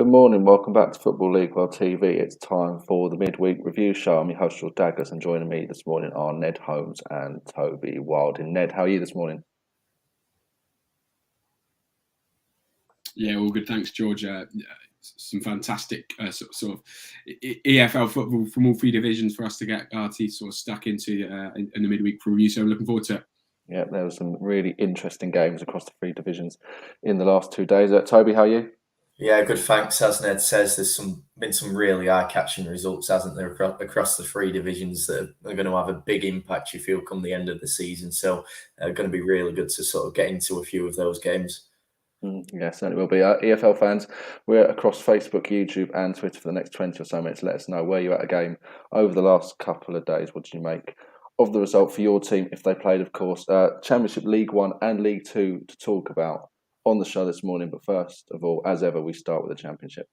Good morning, welcome back to Football League World TV. It's time for the Midweek Review Show. I'm your host, George Dagless, and joining me this morning are Ned Holmes and Toby Wilding. Ned, how are you this morning? Yeah, all good. Thanks, George. Some fantastic sort of EFL football from all three divisions for us to get our teeth sort of stuck into in the midweek for review. So looking forward to it. Yeah, there were some really interesting games across the three divisions in the last 2 days. Toby, how are you? Yeah, good. Thanks. As Ned says, there's been some really eye-catching results, hasn't there, across the three divisions that are going to have a big impact, you feel, come the end of the season. So, going to be really good to sort of get into a few of those games. Yeah, certainly will be. EFL fans, we're across Facebook, YouTube and Twitter for the next 20 or so minutes. Let us know where you're at a game over the last couple of days. What did you make of the result for your team, if they played, of course? Championship, League One and League Two to talk about on the show this morning. But first of all, as ever, we start with the Championship.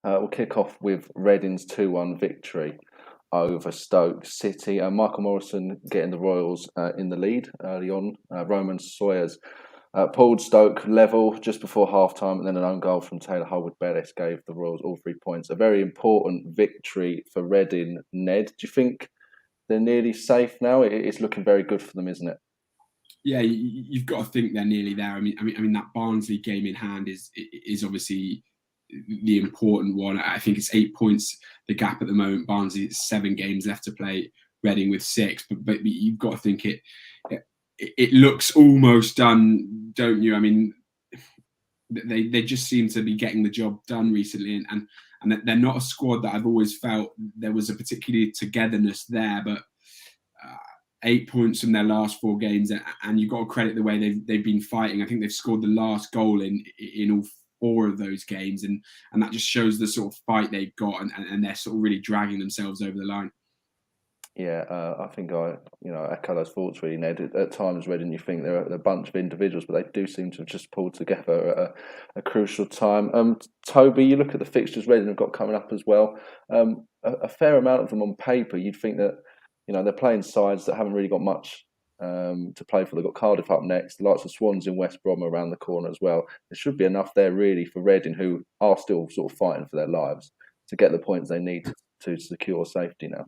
We'll kick off with Reading's 2-1 victory over Stoke City. Michael Morrison getting the Royals in the lead early on. Roman Sawyers pulled Stoke level just before half-time, and then an own goal from Taylor Holwood-Bellis gave the Royals all 3 points. A very important victory for Reading. Ned, do you think they're nearly safe now? It's looking very good for them, isn't it? Yeah, you've got to think they're nearly there. I mean that Barnsley game in hand is obviously the important one. I think it's 8 points the gap at the moment. Barnsley, it's 7 games left to play. Reading with 6, but you've got to think it looks almost done, don't you? I mean, they just seem to be getting the job done recently, and they're not a squad that I've always felt there was a particular togetherness there, but 8 points from their last 4 games, and you've got to credit the way they've been fighting. I think they've scored the last goal in all 4 of those games, and that just shows the sort of fight they've got, and they're sort of really dragging themselves over the line. Yeah, I think I echo those thoughts really, Ned. At times, Reading, you think they're a bunch of individuals, but they do seem to have just pulled together at a crucial time. Toby, you look at the fixtures Reading have got coming up as well. A fair amount of them on paper, you'd think that they're playing sides that haven't really got much to play for. They've got Cardiff up next, the likes of Swansea and West Brom around the corner as well. There should be enough there really for Reading, who are still sort of fighting for their lives, to get the points they need to secure safety now.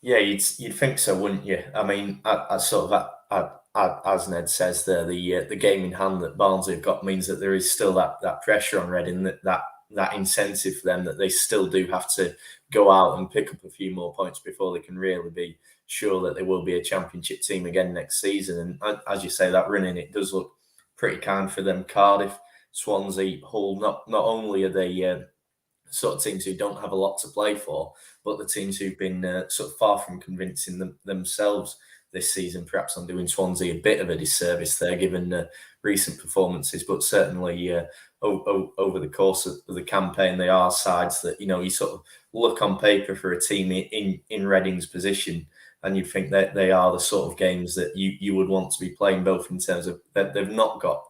Yeah, you'd think so, wouldn't you? I mean, I sort of, as Ned says there, the game in hand that Barnsley have got means that there is still that pressure on Reading, that incentive for them, that they still do have to go out and pick up a few more points before they can really be sure that they will be a championship team again next season. And as you say, that running, it does look pretty kind for them. Cardiff, Swansea, Hull, not only are they sort of teams who don't have a lot to play for, but the teams who've been sort of far from convincing themselves this season. Perhaps I'm doing Swansea a bit of a disservice there, given recent performances, but certainly over the course of the campaign, they are sides that, you sort of look on paper for a team in Reading's position, and you'd think that they are the sort of games that you would want to be playing, both in terms of that they've not got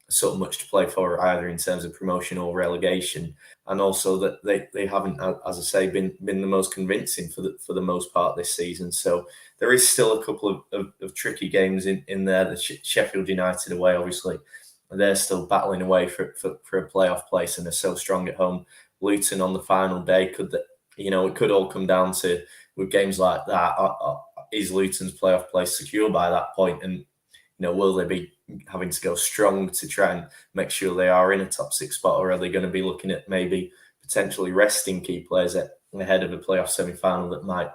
sort of much to play for either in terms of promotion or relegation, and also that they haven't, as I say, been the most convincing for the most part this season. So there is still a couple of tricky games in there. The Sheffield United away, obviously, they're still battling away for a playoff place, and they're so strong at home. Luton on the final day, it could all come down to, with games like that, is Luton's playoff place secure by that point, and will they be having to go strong to try and make sure they are in a top 6 spot, or are they going to be looking at maybe potentially resting key players ahead of a playoff semi-final that might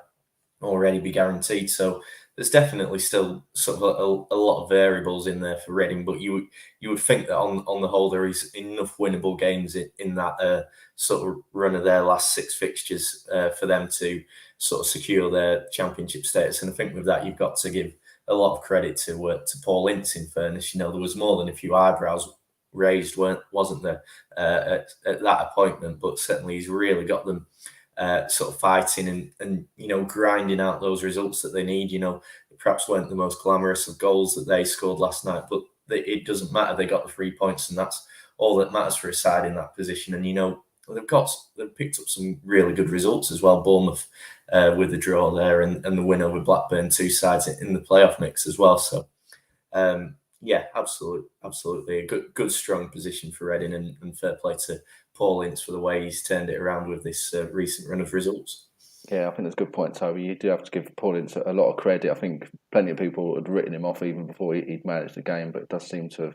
already be guaranteed? So there's definitely still sort of a lot of variables in there for Reading, but you would think that on the whole there is enough winnable games in that sort of run of their last 6 fixtures for them to sort of secure their championship status. And I think with that, you've got to give a lot of credit to Paul Ince, in fairness. There was more than a few eyebrows raised, wasn't there, at that appointment, but certainly he's really got them sort of fighting and grinding out those results that they need. Perhaps weren't the most glamorous of goals that they scored last night, but it doesn't matter. They got the 3 points, and that's all that matters for a side in that position. And they've picked up some really good results as well. Bournemouth with the draw there, and the win over Blackburn, 2 sides in the playoff mix as well. So Yeah, absolutely. A good, strong position for Reading, and fair play to Paul Ince for the way he's turned it around with this recent run of results. Yeah, I think that's a good point, Toby. You do have to give Paul Ince a lot of credit. I think plenty of people had written him off even before he'd managed the game, but it does seem to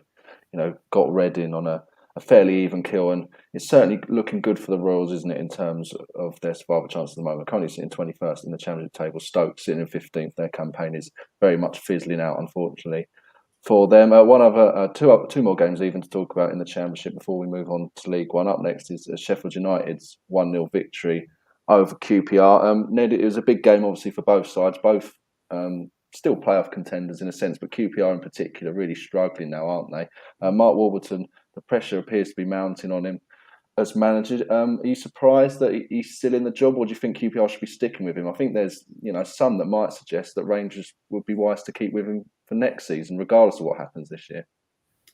have, got Reading on a fairly even kill, and it's certainly looking good for the Royals, isn't it, in terms of their survival chances at the moment. Currently sitting 21st in the Championship table, Stoke sitting in 15th. Their campaign is very much fizzling out, unfortunately, for them. Two more games even to talk about in the Championship before we move on to League One. Up next is Sheffield United's 1-0 victory over QPR. Ned, it was a big game, obviously, for both sides. Both still playoff contenders in a sense, but QPR in particular really struggling now, aren't they? Mark Warburton, the pressure appears to be mounting on him as manager. Are you surprised that he's still in the job, or do you think QPR should be sticking with him? I think there's some that might suggest that Rangers would be wise to keep with him for next season, regardless of what happens this year.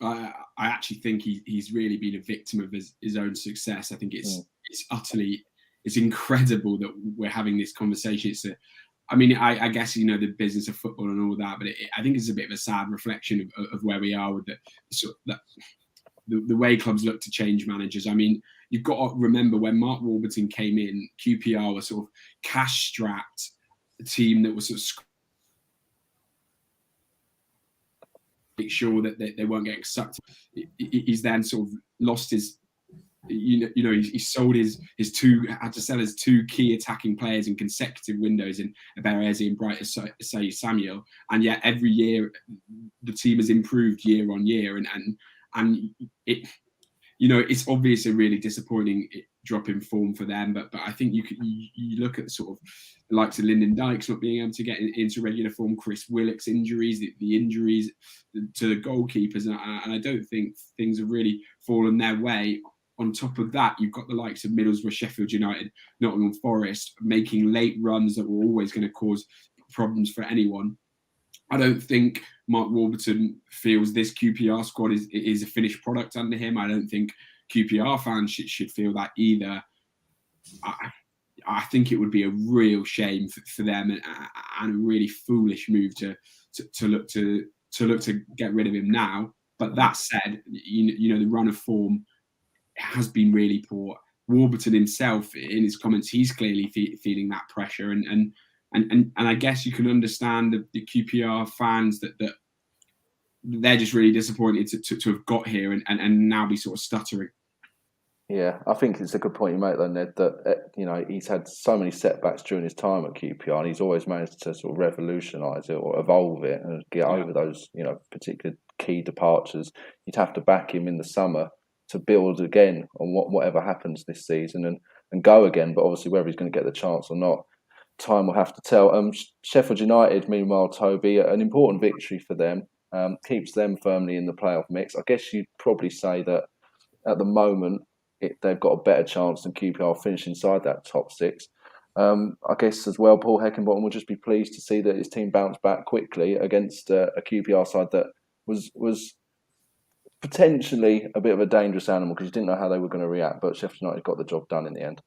I actually think he's really been a victim of his own success. I think it's incredible that we're having this conversation. I guess the business of football and all that, but I think it's a bit of a sad reflection of where we are with the way clubs look to change managers. I mean, you've got to remember when Mark Warburton came in, QPR was sort of cash-strapped, a team that was sort of make sure that they weren't getting sucked. He's then sort of lost his. He sold had to sell his two key attacking players in consecutive windows in Eberezi and Bright Asai Samuel, and yet every year the team has improved year on year, and it's obviously a really disappointing drop in form for them. But I think you look at sort of the likes of Lyndon Dykes not being able to get into regular form, Chris Willock's injuries, the injuries to the goalkeepers, and I don't think things have really fallen their way. On top of that, you've got the likes of Middlesbrough, Sheffield United, Nottingham Forest making late runs that were always going to cause problems for anyone. I don't think Mark Warburton feels this QPR squad is a finished product under him. I don't think QPR fans should feel that either. I think it would be a real shame for them and a really foolish move to look to get rid of him now. But that said, the run of form has been really poor. Warburton himself, in his comments, he's clearly feeling that pressure, and I guess you can understand the QPR fans that they're just really disappointed to have got here and now be sort of stuttering. Yeah, I think it's a good point you make, though, Ned, that he's had so many setbacks during his time at QPR, and he's always managed to sort of revolutionise it or evolve it and get over those particular key departures. You'd have to back him in the summer to build again on whatever happens this season and go again. But obviously, whether he's going to get the chance or not, time will have to tell. Sheffield United, meanwhile, Toby, an important victory for them, keeps them firmly in the playoff mix. I guess you'd probably say that at the moment they've got a better chance than QPR finishing inside that top six. I guess as well, Paul Heckingbottom will just be pleased to see that his team bounced back quickly against a QPR side that was potentially a bit of a dangerous animal because you didn't know how they were going to react, but Sheffield United got the job done in the end.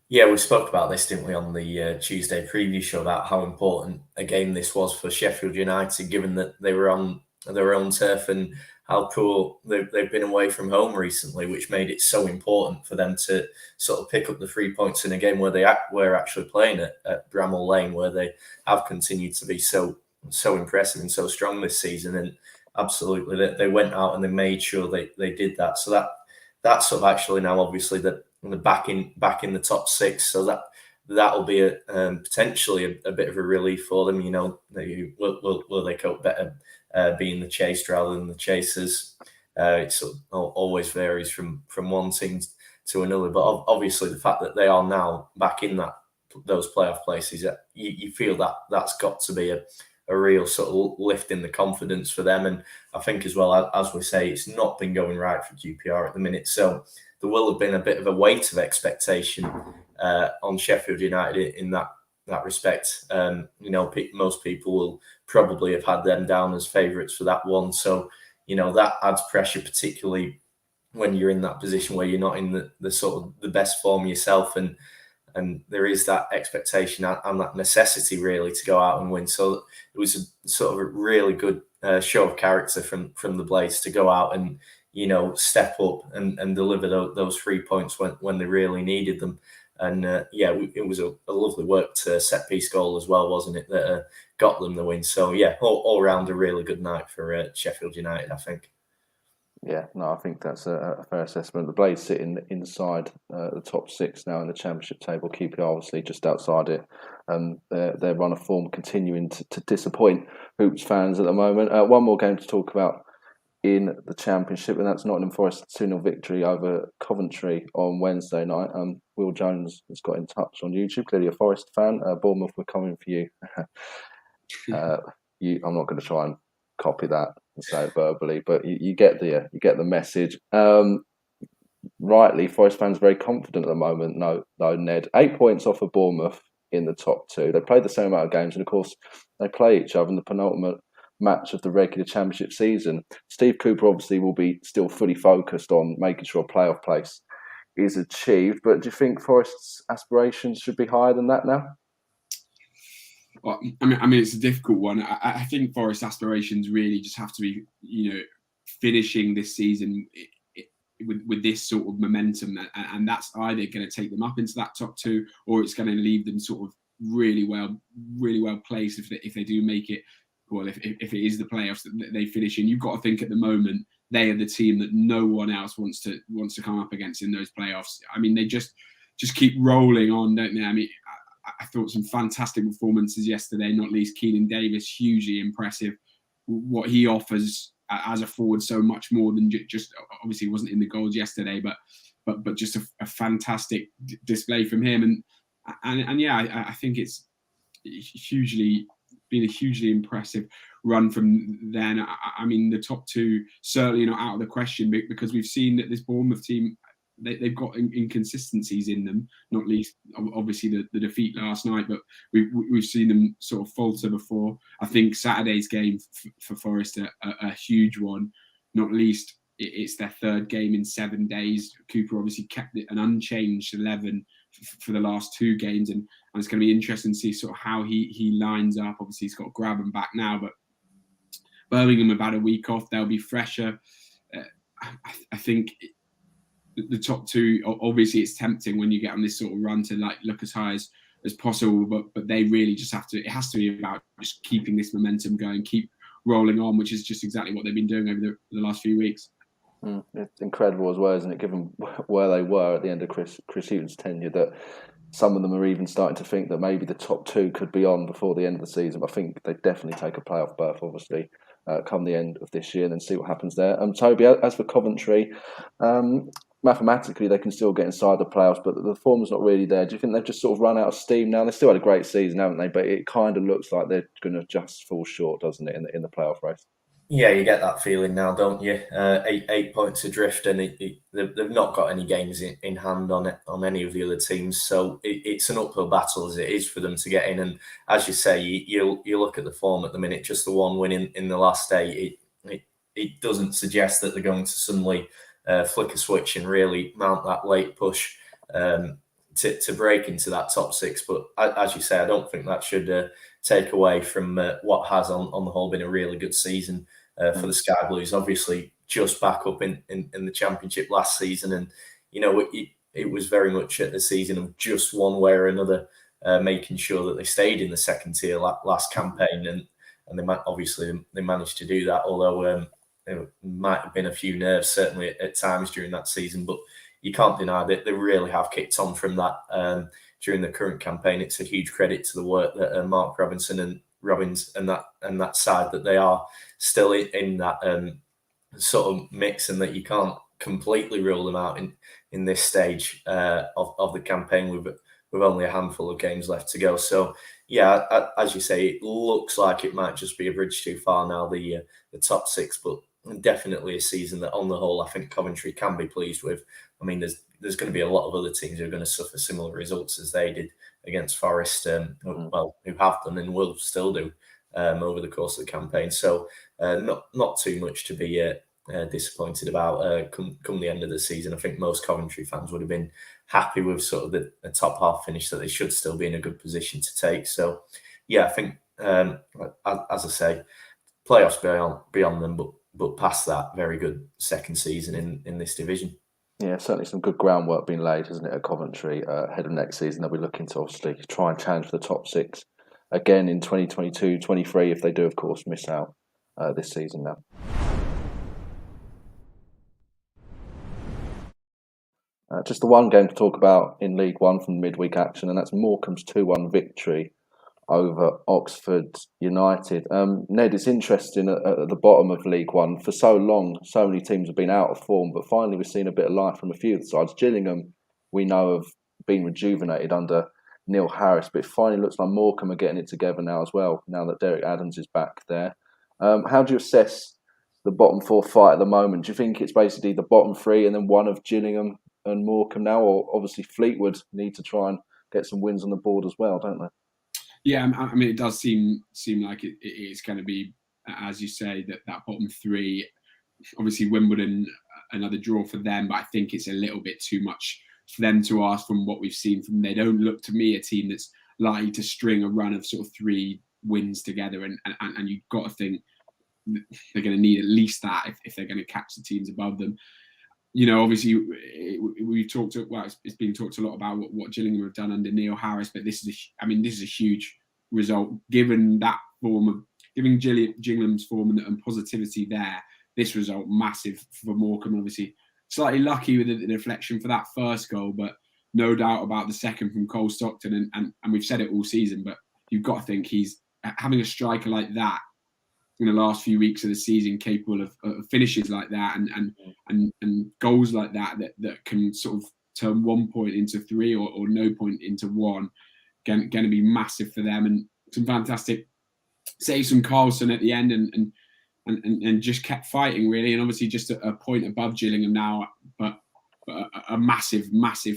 Yeah, we spoke about this, didn't we, on the Tuesday preview show about how important a game this was for Sheffield United, given that they were on their own turf and how poor they've been away from home recently, which made it so important for them to sort of pick up the 3 points in a game where they were actually playing at Bramall Lane, where they have continued to be so impressive and so strong this season. And absolutely, they went out and they made sure they did that. So that's sort of actually now obviously back in the top six. So that'll be potentially a bit of a relief for them. Will they cope better being the chased rather than the chasers? It sort of always varies from one team to another. But obviously, the fact that they are now back in those playoff places, you feel that's got to be a real sort of lift in the confidence for them. And I think as well, as we say, it's not been going right for QPR at the minute. So there will have been a bit of a weight of expectation on Sheffield United in that respect. Most people will probably have had them down as favourites for that one. So, that adds pressure, particularly when you're in that position where you're not in the sort of the best form yourself. And there is that expectation and that necessity really to go out and win. So it was a sort of a really good show of character from the Blades to go out and step up and deliver those 3 points when they really needed them. And it was a lovely worked set piece goal as well, wasn't it, that got them the win. So yeah, all around a really good night for Sheffield United, I think. Yeah, no, I think that's a fair assessment. The Blades sitting inside the top 6 now in the Championship table. QPR obviously just outside it. Their run of form continuing to disappoint Hoops fans at the moment. One more game to talk about in the Championship, and that's Nottingham Forest 2-0 victory over Coventry on Wednesday night. Will Jones has got in touch on YouTube, clearly a Forest fan. Bournemouth, we're coming for you. I'm not going to try and copy that and say it verbally, but you get the message. Rightly, Forest fans very confident at the moment. No, Ned, 8 points off of Bournemouth in the top 2. They played the same amount of games, and of course, they play each other in the penultimate match of the regular Championship season. Steve Cooper obviously will be still fully focused on making sure a playoff place is achieved. But do you think Forest's aspirations should be higher than that now? Well, I mean, it's a difficult one. I think Forest aspirations really just have to be, finishing this season with this sort of momentum, and that's either going to take them up into that top 2, or it's going to leave them sort of really well placed if they do make it. Well, if it is the playoffs that they finish in. You've got to think at the moment they are the team that no one else wants to come up against in those playoffs. I mean, they just keep rolling on, don't they? I mean, I thought some fantastic performances yesterday, not least Keenan Davis, hugely impressive. What he offers as a forward, so much more than just obviously he wasn't in the goals yesterday, but just a fantastic display from him. And yeah, I think it's been a hugely impressive run from then. I mean, the top 2 certainly not out of the question, because we've seen that this Bournemouth team, they've got inconsistencies in them, not least obviously the defeat last night, but we've seen them sort of falter before. I think Saturday's game for Forest a huge one, not least it's their 3rd game in 7 days. Cooper obviously kept it an unchanged 11 for the last 2 games, and it's going to be interesting to see sort of how he lines up. Obviously he's got Grabban back now, but Birmingham have had a week off, they'll be fresher. I think the top 2, obviously it's tempting when you get on this sort of run to look as high as possible, but they really just have to, it has to be about just keeping this momentum going, keep rolling on, which is just exactly what they've been doing over the last few weeks. It's incredible as well, isn't it, given where they were at the end of Chris Hughton's tenure, that some of them are even starting to think that maybe the top 2 could be on before the end of the season. But I think they definitely take a playoff berth, obviously, come the end of this year, and then see what happens there. Toby, as for Coventry, mathematically they can still get inside the playoffs, but the form's not really there. Do you think they've just sort of run out of steam now? They still had a great season, haven't they? But it kind of looks like they're going to just fall short, doesn't it, in the playoff race? Yeah, you get that feeling now, don't you? 8 points adrift, and they've not got any games in hand on any of the other teams. So it's an uphill battle as it is for them to get in. And as you say, you look at the form at the minute, just the one win in the last day. It doesn't suggest that they're going to suddenly flick a switch and really mount that late push to break into that top 6. But as you say, I don't think that should take away from what has on the whole been a really good season for the Sky Blues. Obviously just back up in the Championship last season, and it was very much a season of just one way or another making sure that they stayed in the second tier last campaign, and they managed to do that, although there might have been a few nerves certainly at times during that season, but you can't deny that they really have kicked on from that during the current campaign. It's a huge credit to the work that Mark Robinson and Robbins and that side, that they are still in that sort of mix, and that you can't completely rule them out in this stage of the campaign with only a handful of games left to go. So yeah, as you say, it looks like it might just be a bridge too far now, the top 6, but definitely a season that on the whole I think Coventry can be pleased with. I mean, there's going to be a lot of other teams who are going to suffer similar results as they did against Forest, who have done and will still do over the course of the campaign. So not too much to be disappointed about come the end of the season. I think most Coventry fans would have been happy with sort of the top half finish, that they should still be in a good position to take. So yeah, I think as I say, playoffs beyond them, but past that, very good second season in this division. Yeah, certainly some good groundwork being laid, isn't it, at Coventry ahead of next season. They'll be looking to obviously try and challenge for the top six again in 2022-23 if they do, of course, miss out this season now. Just the one game to talk about in League One from midweek action, and that's Morecambe's 2-1 victory over Oxford United. Ned, it's interesting at the bottom of League One. For so long, so many teams have been out of form, but finally we've seen a bit of life from a few of the sides. Gillingham, we know, have been rejuvenated under Neil Harris, but it finally looks like Morecambe are getting it together now as well, now that Derek Adams is back there. How do you assess the bottom four fight at the moment? Do you think it's basically the bottom three and then one of Gillingham and Morecambe now, or obviously Fleetwood need to try and get some wins on the board as well, don't they? Yeah, I mean, it does seem like it is going to be, as you say, that bottom three. Obviously, Wimbledon, another draw for them, but I think it's a little bit too much for them to ask from what we've seen from them. They don't look to me a team that's likely to string a run of sort of 3 wins together, and you've got to think they're going to need at least that if they're going to catch the teams above them. You know, obviously, we've talked. Well, it's been talked a lot about what Gillingham have done under Neil Harris, but this is a huge result given that form of Gillingham's form and positivity there. This result massive for Morecambe. Obviously, slightly lucky with the deflection for that first goal, but no doubt about the second from Cole Stockton. And we've said it all season, but you've got to think he's having a striker like that in the last few weeks of the season, capable of finishes like that and goals like that can sort of turn 1 point into 3 or no point into 1. Going to be massive for them, and some fantastic saves from Carlson at the end, and just kept fighting really, and obviously just a point above Gillingham now, but a massive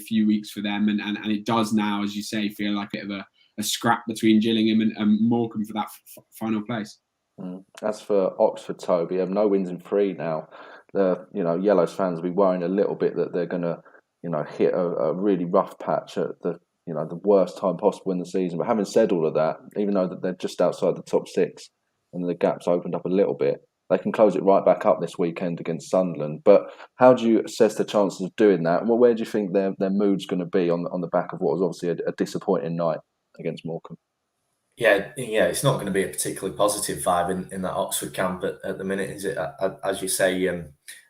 few weeks for them, and it does now, as you say, feel like a bit of a scrap between Gillingham and Morecambe for that final place. As for Oxford, Toby, no wins in 3 now. The Yellows fans will be worrying a little bit that they're going to hit a really rough patch at the worst time possible in the season. But having said all of that, even though that they're just outside the top 6 and the gap's opened up a little bit, they can close it right back up this weekend against Sunderland. But how do you assess the chances of doing that? Well, where do you think their mood's going to be on the back of what was obviously a disappointing night against Morecambe? Yeah, it's not going to be a particularly positive vibe in that Oxford camp at the minute, is it? As you say,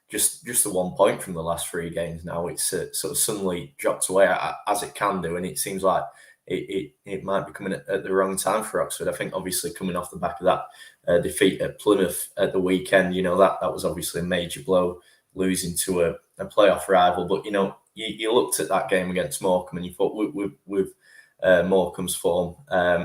just the 1 point from the last 3 games now, it's sort of suddenly dropped away as it can do, and it seems like it might be coming at the wrong time for Oxford. I think obviously coming off the back of that defeat at Plymouth at the weekend, that was obviously a major blow, losing to a playoff rival. But you looked at that game against Morecambe and you thought with Morecambe's form,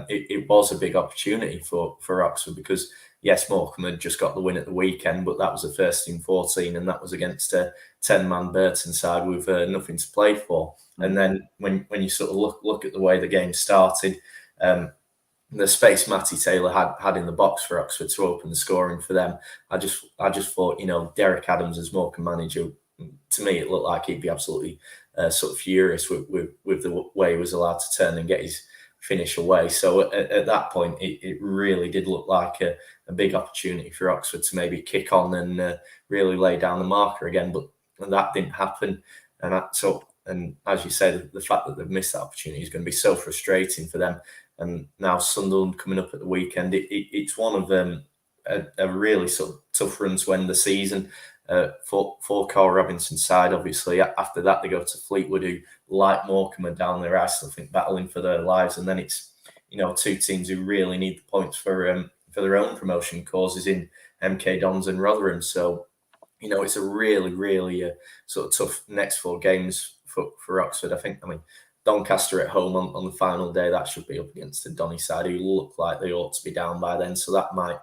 it was a big opportunity for Oxford, because yes, Morecambe had just got the win at the weekend, but that was the first in 14, and that was against a 10-man Burton side with nothing to play for. And then when you sort of look at the way the game started, the space Matty Taylor had in the box for Oxford to open the scoring for them, I just thought, Derek Adams as Morecambe manager, to me it looked like he'd be absolutely sort of furious with the way he was allowed to turn and get his finish away. So at that point, it really did look like a big opportunity for Oxford to maybe kick on and really lay down the marker again. But that didn't happen. And as you said, the fact that they've missed that opportunity is going to be so frustrating for them. And now Sunderland coming up at the weekend, it's one of a really sort of tough run to end the season. For Carl Robinson's side, obviously, after that they go to Fleetwood, who, like Morecambe, are down there, I still think, battling for their lives, and then it's 2 teams who really need the points for their own promotion causes in MK Dons and Rotherham. So it's a really sort of tough next 4 games for Oxford. I mean Doncaster at home on the final day, that should be up against the Donny side, who look like they ought to be down by then, so that might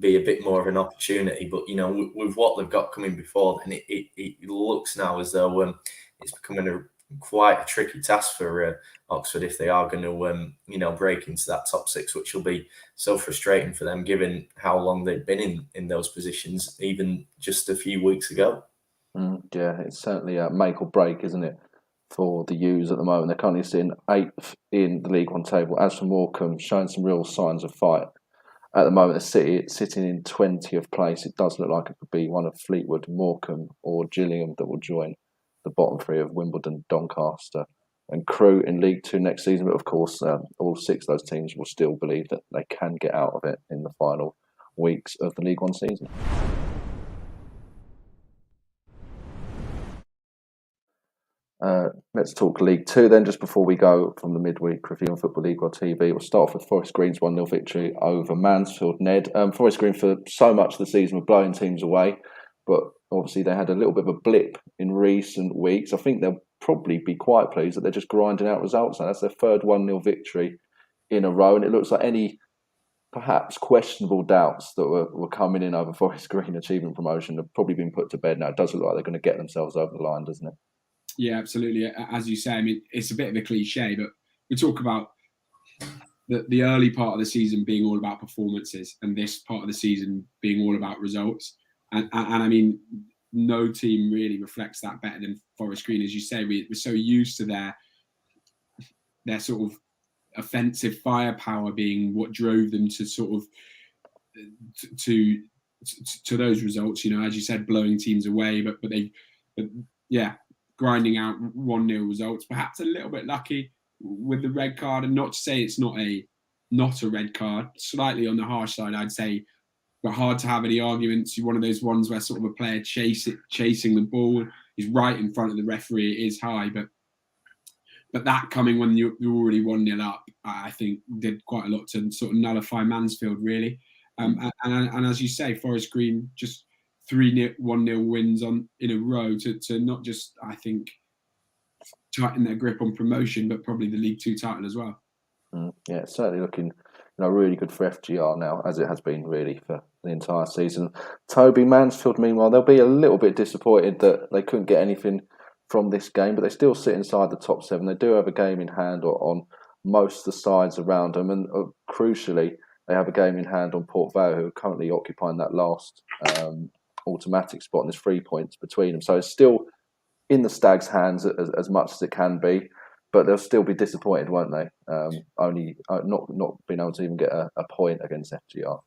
be a bit more of an opportunity. But with what they've got coming before then, it looks now as though it's becoming quite a tricky task for Oxford if they are going to break into that top 6, which will be so frustrating for them given how long they've been in those positions even just a few weeks ago. Yeah, it's certainly a make or break, isn't it, for the U's at the moment. They're currently sitting 8th in the League One table. As for Morecambe, showing some real signs of fight. at the moment, the City sitting in 20th place. It does look like it could be one of Fleetwood, Morecambe, or Gillingham that will join the bottom three of Wimbledon, Doncaster, and Crewe in League Two next season. But of course, all 6 of those teams will still believe that they can get out of it in the final weeks of the League One season. Let's talk League Two then, just before we go from the midweek review on Football League or TV. We'll start off with Forest Green's 1-0 victory over Mansfield. Ned, Forest Green for so much of the season were blowing teams away, but obviously they had a little bit of a blip in recent weeks. I think they'll probably be quite pleased that they're just grinding out results now. That's their third 1-0 victory in a row, and it looks like any perhaps questionable doubts that were coming in over Forest Green achieving promotion have probably been put to bed now. It does look like they're going to get themselves over the line, doesn't it? Yeah, absolutely. As you say, I mean, it's a bit of a cliche, but we talk about the early part of the season being all about performances and this part of the season being all about results. And I mean, no team really reflects that better than Forest Green. As you say, we're so used to their sort of offensive firepower being what drove them to sort of to those results. You know, as you said, blowing teams away, but grinding out 1-0 results. Perhaps a little bit lucky with the red card, and not to say it's not a red card. Slightly on the harsh side, I'd say, but hard to have any arguments. You're one of those ones where sort of a player chasing the ball is right in front of the referee. It is high, but that coming when you're already 1-0 up, I think did quite a lot to sort of nullify Mansfield, really. And as you say, Forest Green just 1-0 wins in a row to not just, I think, tighten their grip on promotion, but probably the League Two title as well. Yeah, it's certainly looking really good for FGR now, as it has been really for the entire season. Toby, Mansfield, meanwhile, they'll be a little bit disappointed that they couldn't get anything from this game, but they still sit inside the top 7. They do have a game in hand on most of the sides around them, and crucially, they have a game in hand on Port Vale, who are currently occupying that last automatic spot, and there's 3 points between them. So it's still in the Stags' hands as much as it can be, but they'll still be disappointed, won't they? Only not being able to even get a point against FGR.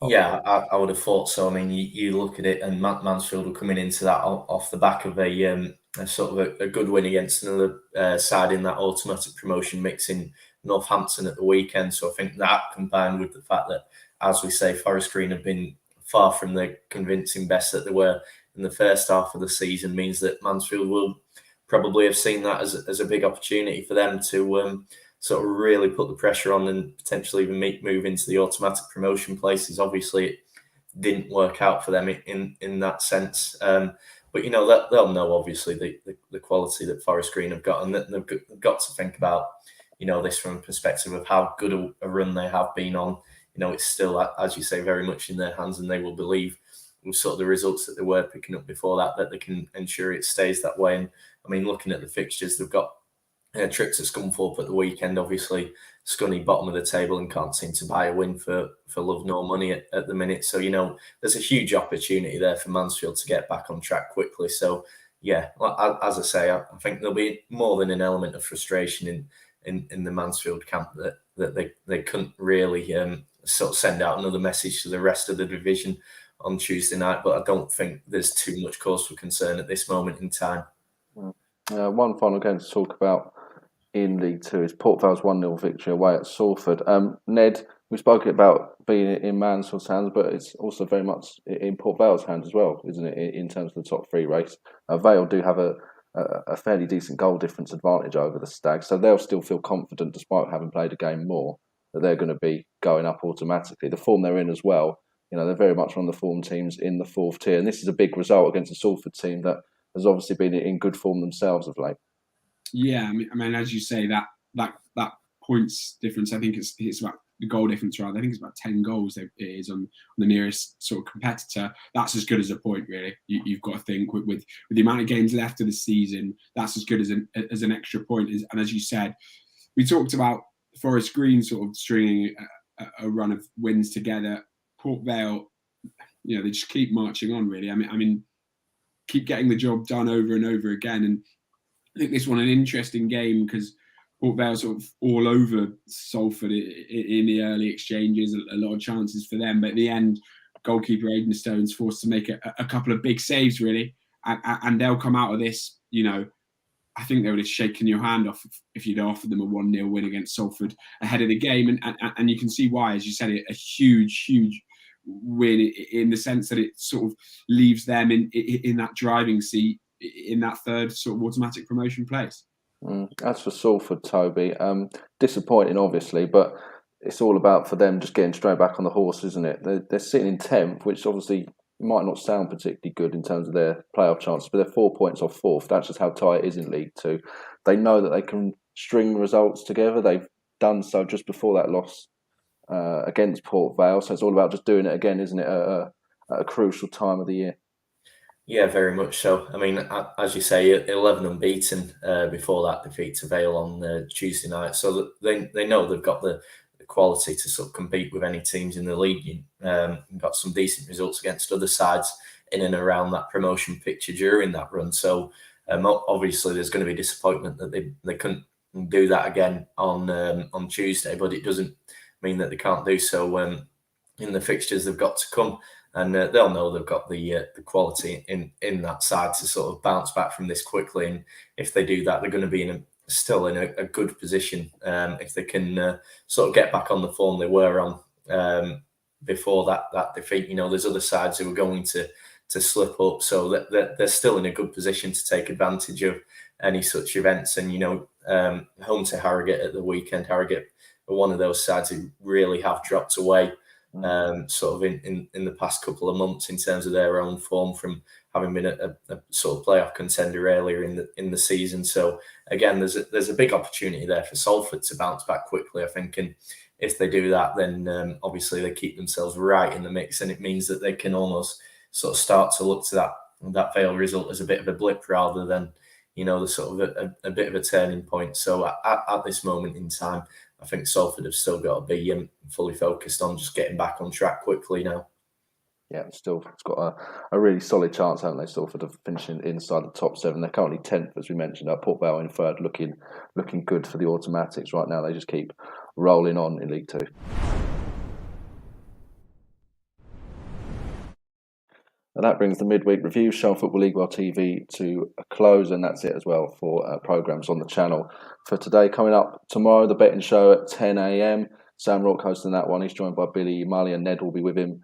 Yeah, I would have thought so. I mean, you look at it, and Mansfield were coming into that off the back of a sort of a good win against another side in that automatic promotion mix in Northampton at the weekend. So I think that, combined with the fact that, as we say, Forest Green have been far from the convincing best that they were in the first half of the season, means that Mansfield will probably have seen that as a big opportunity for them to sort of really put the pressure on and potentially even move into the automatic promotion places. Obviously, it didn't work out for them in that sense. But, you know, they'll know, obviously, the quality that Forest Green have got, and that they've got to think about, you know, this from a perspective of how good a run they have been on. You know, it's still, as you say, very much in their hands, and they will believe with sort of the results that they were picking up before that they can ensure it stays that way. And I mean, looking at the fixtures, they've got trips to Scunthorpe at the weekend, obviously Scunny bottom of the table and can't seem to buy a win for love nor money at the minute. So, you know, there's a huge opportunity there for Mansfield to get back on track quickly. So, yeah, as I say, I think there'll be more than an element of frustration in the Mansfield camp that they couldn't really sort of send out another message to the rest of the division on Tuesday night. But I don't think there's too much cause for concern at this moment in time. One final game to talk about in League Two is Port Vale's 1-0 victory away at Salford. Ned, we spoke about being in Mansfield's hands, but it's also very much in Port Vale's hands as well, isn't it, in terms of the top 3 race? Vale do have a fairly decent goal difference advantage over the Stags, so they'll still feel confident, despite having played a game more, that they're going to be going up automatically. The form they're in as well, you know, they're very much one of the form teams in the 4th tier, and this is a big result against a Salford team that has obviously been in good form themselves of late. Yeah, I mean, as you say, that points difference, I think it's about the goal difference, rather. I think it's about 10 goals it is on the nearest sort of competitor. That's as good as a point, really. You've got to think with the amount of games left of the season, that's as good as an extra point. And as you said, we talked about Forest Green sort of stringing a run of wins together. Port Vale, you know, they just keep marching on, really. I mean, keep getting the job done over and over again. And I think this one an interesting game because Port Vale sort of all over Salford in the early exchanges, a lot of chances for them. But at the end, goalkeeper Aidan Stone's forced to make a couple of big saves, really. And they'll come out of this, you know, I think they would have shaken your hand off if you'd offered them a 1-0 win against Salford ahead of the game. And you can see why, as you said, a huge win in the sense that it sort of leaves them in that driving seat in that third sort of automatic promotion place. As for Salford, Toby, disappointing obviously, but it's all about for them just getting straight back on the horse, isn't it? They're sitting in 10th, which obviously might not sound particularly good in terms of their playoff chances, but they're 4 points off 4th. That's just how tight it is in League Two. They know that they can string results together. They've done so just before that loss against Port Vale. So it's all about just doing it again, isn't it, at a crucial time of the year? Yeah, very much so. I mean, as you say, 11 unbeaten before that defeat to Vale on Tuesday night. So they know they've got the quality to sort of compete with any teams in the league. Got some decent results against other sides in and around that promotion picture during that run. So obviously there's going to be disappointment that they couldn't do that again on Tuesday, but it doesn't mean that they can't do so in the fixtures they've got to come. And they'll know they've got the quality in that side to sort of bounce back from this quickly. And if they do that, they're going to be still in a good position if they can sort of get back on the form they were on before that defeat. You know, there's other sides who are going to slip up, so they're still in a good position to take advantage of any such events. And you know, home to Harrogate at the weekend, Harrogate are one of those sides who really have dropped away. Sort of in the past couple of months in terms of their own form from having been a sort of playoff contender earlier in the season. So again, there's a big opportunity there for Salford to bounce back quickly, I think. And if they do that, then obviously they keep themselves right in the mix, and it means that they can almost sort of start to look to that Vale result as a bit of a blip rather than, you know, the sort of a bit of a turning point. So at this moment in time, I think Salford have still got to be fully focused on just getting back on track quickly now. Yeah, it's got a really solid chance, haven't they, Salford, of finishing inside the top 7. They're currently 10th, as we mentioned. Port Vale in 3rd, looking good for the automatics right now. They just keep rolling on in League Two. And that brings the midweek review show Football League Well TV to a close, and that's it as well for programmes on the channel for today. Coming up tomorrow, the betting show at 10 a.m. Sam Rourke hosting that one. He's joined by Billy Mully, and Ned will be with him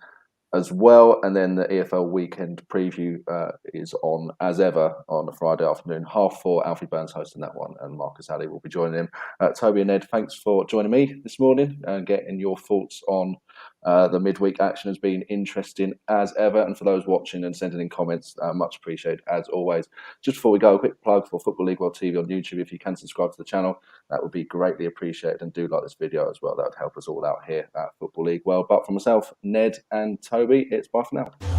as well. And then the EFL weekend preview is on, as ever, on a Friday afternoon, 4:30. Alfie Burns hosting that one, and Marcus Alley will be joining him. Toby and Ned, thanks for joining me this morning and getting your thoughts on the midweek action. Has been interesting as ever, and for those watching and sending in comments, much appreciated as always. Just before we go, a quick plug for Football League Well TV on YouTube. If you can subscribe to the channel, that would be greatly appreciated, and do like this video as well. That would help us all out here at Football League Well. But for myself, Ned and Toby, it's bye for now.